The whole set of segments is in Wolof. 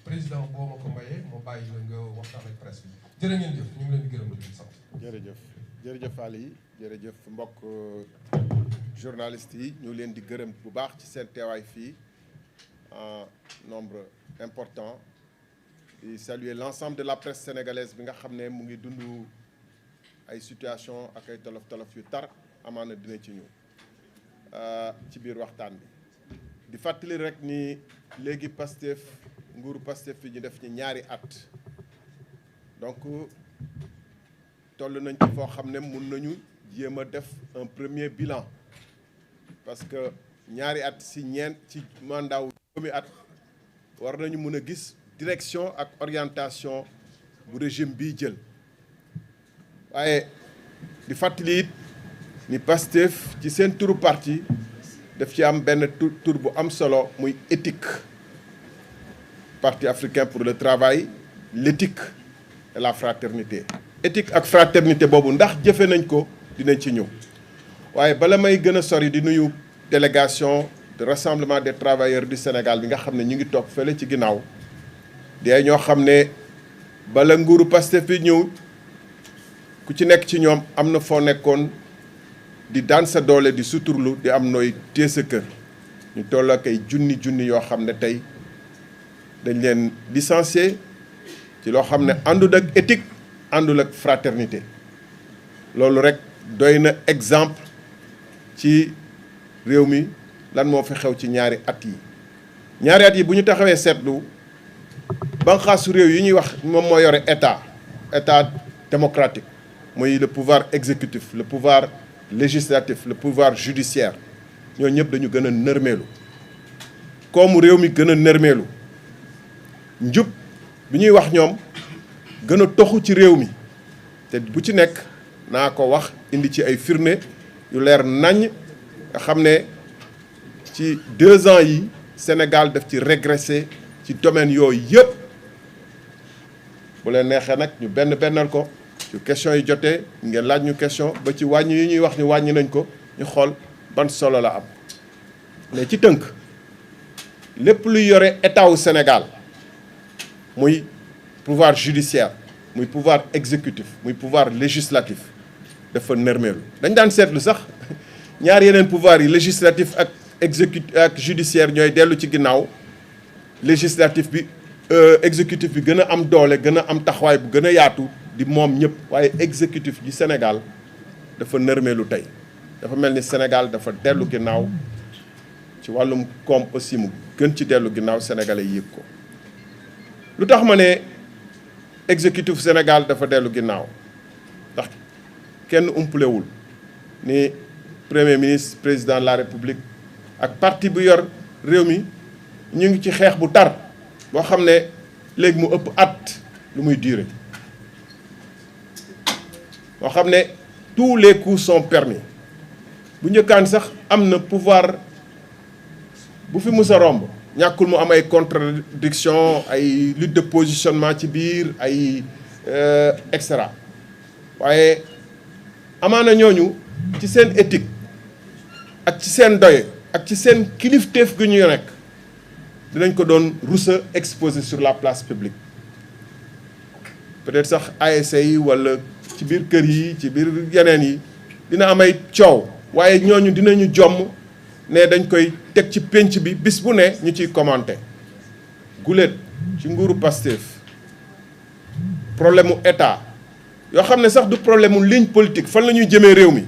président boo ma ko mayee moo bàyyi la nga waxtaan ak presse bi jërë ngeen jëf ñu ngi leen di gërëm di leen sant. jërëjëf Ali jërëjëf mbokk journalistes yi ñu leen di gërëm bu baax ci seen teewaay fii en nombre important di saluer l'ensemble de la presse sénégalaise bi nga xam ne mu ngi dund ay situation ak ay tolof-tolof yu tar amaana dina ci ñëw ci biir waxtaan bi di fàttali rek ni léegi Pastef nguuru Pastef fi ñu def ci ñaari at donc toll nañ ci foo xam ne mun nañu jéem a def un premier bilan parce que ñaari at ci mandat wu juróomi at war nañu mun a gis direction ak orientation bu régime bii jël waaye di fàttali it ni Pastef ci seen turu parti daf ci am benn tur bu am solo muy éthique Parti africain pour le travail l'éthique et la fraternité éthique ak fraternité boobu ndax jëfe nañ ko dinañ ci ñëw waaye bala may gën a sori di nuyu délégation de rassemblement des travailleurs du Sénégal bi nga xam ne ñu ngi toog fële ci ginnaaw di ay ñoo xam ne bala nguuru Pastef bi ñëw ku ci nekk ci ñoom am na foo nekkoon di daan sa doole di suturlu di am nooy téye sa kër ñu toll ak ay junni yoo xam ne tey dañ leen licencié ci loo xam ne àndul ak éthique àndul ak fraternité loolu rek doy na exemple ci réew mi lan moo fi xew ci ñaari at yi bu ñu taxawee seetlu banqaasu réew yi ñuy wax moom moo yore état démocratique mooy le pouvoir exécutif le pouvoir législatif le pouvoir judiciaire ñoo ñëpp dañu gën a nërmeelu koomu réew mi gën a nërmeelu njub bi ñuy wax ñoom gën a toxu ci réew mi te bu ci nekk naa ko wax indi ci ay firnde yu leer nañ nga xam ne ci 2 ans yi Sénégal daf ci régressé ci domaine yooyu yëpp bu leen neexee nag ñu bennal ko ci question yi jotee ngeen laaj ñu question ba ci wàññi yi ñuy wax ni wàññi nañ ko ñu xool ban solo la am mais ci tënk lépp luy yore état wu Sénégal muy pouvoir judiciaire muy pouvoir exécutif muy pouvoir législatif dafa nërmeelu dañ daan seetlu sax ñaar yeneen pouvoir yi législatif ak ak judiciaire ñooy dellu ci ginnaaw législatif bi exécutif bi gën a am doole gën a am taxawaay bu gën a yaatu di moom ñëpp waaye exécutif gi Sénégal dafa nërmeelu tey dafa mel ni Sénégal dafa dellu ginnaaw ci wàllum koom aussi mu gën ci dellu ginnaaw sénégalais yëg ko lu tax ma ne exécutif Sénégal dafa dellu ginnaaw ndax kenn umpalewul ni premier ministre président de la république ak parti bu yor réew mi ñu ngi ci xeex bu tar boo xam ne léegi mu ëpp at lu muy durer boo xam ne tous les coups sont permis bu njëkkaan sax am na pouvoir bu fi mus a romb ñàkkul mu am ay contradiction ay lutte de positionnement ci biir ay et cetera waaye amaana ñooñu ci seen éthique ak ci seen doye ak ci seen kilifteef gu ñu nekk dinañ ko doon rusa exposé sur la place publique peut-être sax ASC yi walla ci biir kër yi ci biir yeneen yi dina am ay coow waaye ñooñu dinañu jomm ne dañ koy teg ci pénc bi bis bu ne ñu ciy commenté guléet ci nguuru Pastef problème mu état yoo xam ne sax du problème mu ligne politique fan la ñuy jëmee réew mi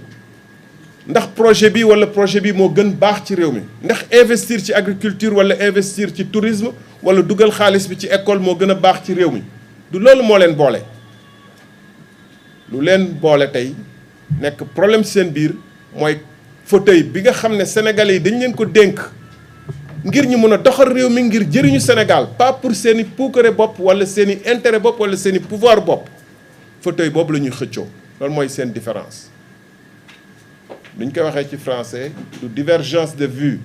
ndax projet bi wala projet bi moo gën baax ci réew mi ndax investir ci agriculture wala investir ci tourisme wala dugal xaalis bi ci école moo gën a baax ci réew mi du loolu moo leen boole lu leen boole tey nekk problème ci seen biir mooy fauteuil bi nga xam ne sénégalais yi dañ leen ko dénk ngir ñu mën a doxal réew mi ngir jëriñu Sénégal pas pour seeni puukare bopp wala seeni intérêt bopp wala seeni pouvoir bopp fauteuil boobu la ñuy xëccoo loolu mooy seen différence duñ koy waxee ci français du divergence de vue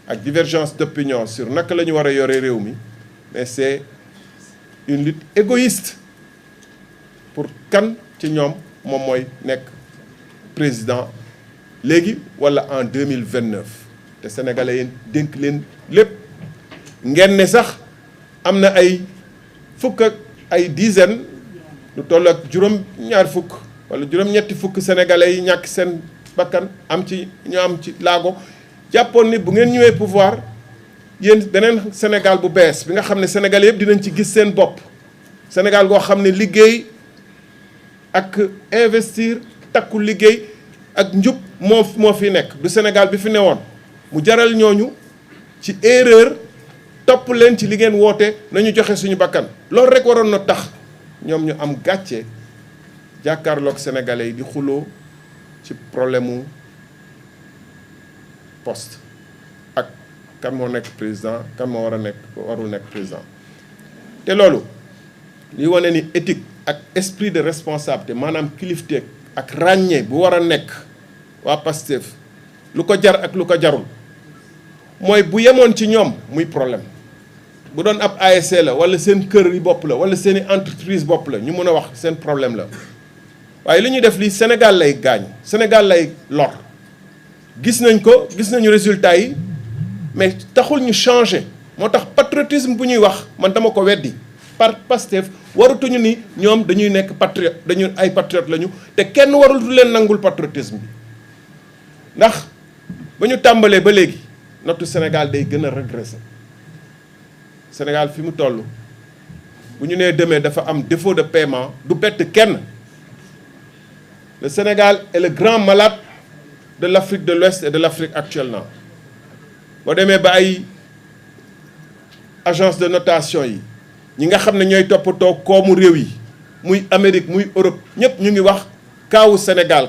ak divergence d'opinion sur naka la ñu war a yore réew mi mais c'est une lutte égoïste pour kan ci ñoom moom mooy nekk président léegi wala en 2029 te sénégalais yéen dénk leen lépp ngeen ne sax am na ay fukk ak ay dizaine lu toll ak juróom-ñaar fukk wala juróom-ñetti fukk sénégalais yi ñàkk seen bakkan am ci ñu am ci laago jàppoon ni bu ngeen ñëwee pouvoir yéen beneen Sénégal bu bees bi nga xam ne sénégalais yëpp dinañ ci gis seen bopp Sénégal goo xam ne liggéey ak investir takku liggéey ak njub moo fi nekk du Sénégal bi fi newoon mu jaral ñooñu ci erreur topp leen ci li ngeen woote nañu joxe suñu bakkan loolu rek waroon na tax ñoom ñu am gàcce jàkkaarloog sénégalais yi di xuloo ci problème mu poste ak kan moo nekk président kan moo warul nekk président te loolu li wane ni éthique ak esprit de responsabilité maanaam kilifteeg ak ràññee bu war a nekk waa Pastef lu ko jar ak lu ko jarul mooy bu yemoon ci ñoom muy problème bu doon ab ASC la wala seen kër yi bopp la wala seeni entreprise bopp la ñu mën a wax seen problème la waaye li ñuy def lii Sénégal lay gaañ Sénégal lay lor gis nañ ko gis nañu résultat yi mais taxul ñu changer moo tax patriotisme bu ñuy wax man dama ko weddi par Pastef waratuñu ni ñoom dañuy nekk patriote dañu ay patriote lañu te kenn warul du leen nangul patriotisme bi ndax ba ñu tàmbalee ba léegi notu Sénégal day gën a régresser Sénégal fi mu toll bu ñu nee demee dafa am défaut de paiement du bett kenn le Sénégal est le grand malade de l'Afrique de l'Ouest et de l'Afrique actuellement boo demee ba ay agence de notation yi ñi nga xam ne ñooy toppatoo koomu réew yi muy Amérique muy Europe ñëpp ñu ngi wax kaawu Sénégal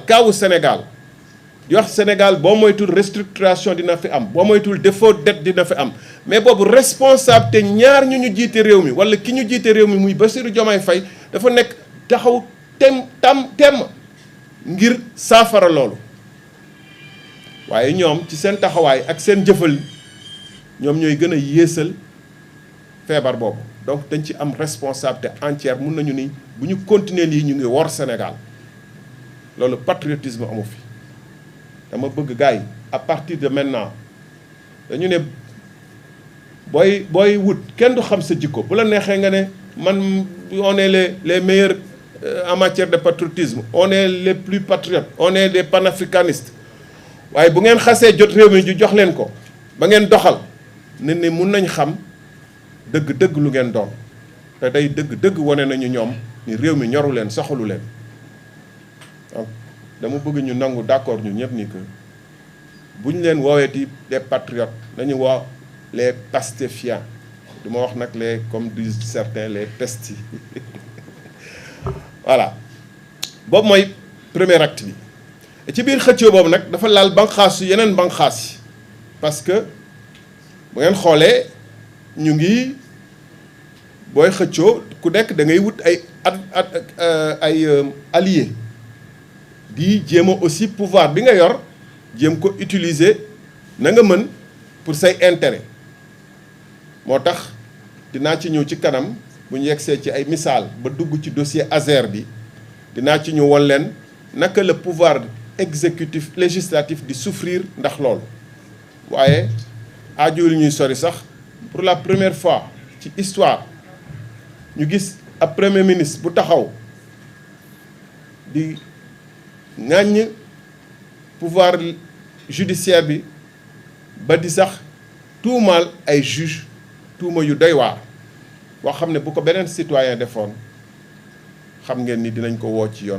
di wax Sénégal boo moytul restructuration dina fi am boo moytul défaut dette dina fi am mais boobu responsabilité ñaar ñu jiite réew mi wala ki ñu jiite réew mi muy Bassirou Diomaye Faye dafa nekk taxaw temm ngir saafara loolu waaye ñoom ci seen taxawaay ak seen jëfal ñoom ñooy gën a yéesal feebar boobu donc dañ ci am responsabilité entière mun nañu ni bu ñu continuer lii ñu ngi wor Sénégal loolu patriotisme amu fi dama bëgg gars yi à partir de maintenant dañu ne booy wut kenn du xam sa jikko bu la neexee nga ne man on est les meilleurs en matière de patriotisme on est les plus patriotes on est des panafricanistes waaye bu ngeen xasee jot réew mi ju jox leen ko ba ngeen doxal ne ni mun nañ xam dëgg-dëgg lu ngeen doon te day dëgg-dëgg wane nañu ñoom ni réew mi ñoru leen soxalu leen donc dama bëgg ñu nangu d'accord ñu ñëpp ni que bu ñu leen wooweeti des patriotes nañu woo les pastéfiens du ma wax nag les comme disent certains les pestis voilà boobu mooy premier acte bi ci biir xëccoo boobu nag dafa laal banqaas yu yeneen banqaas yi parce que bu ngeen xoolee ñu ngi booy xëccoo ku nekk da ngay wut ay alliés di jéem a aussi pouvoir bi nga yor jéem ko utiliser na nga mën pour say intérêt moo tax dinaa ci ñëw ci kanam bu ñu yegsee ci ay misaal ba dugg ci dossier Azer bi dinaa ci ñëw woon leen naka le pouvoir exécutif législatif di souffrir ndax loolu waaye aajur ñuy sori sax pour la première fois ci histoire ñu gis ab premier ministre bu taxaw di ŋàññ pouvoir judiciaire bi ba di sax tuumaal ay juge tuuma yu doy waar boo xam ne bu ko beneen citoyen defoon xam ngeen ni dinañ ko woo ci yoon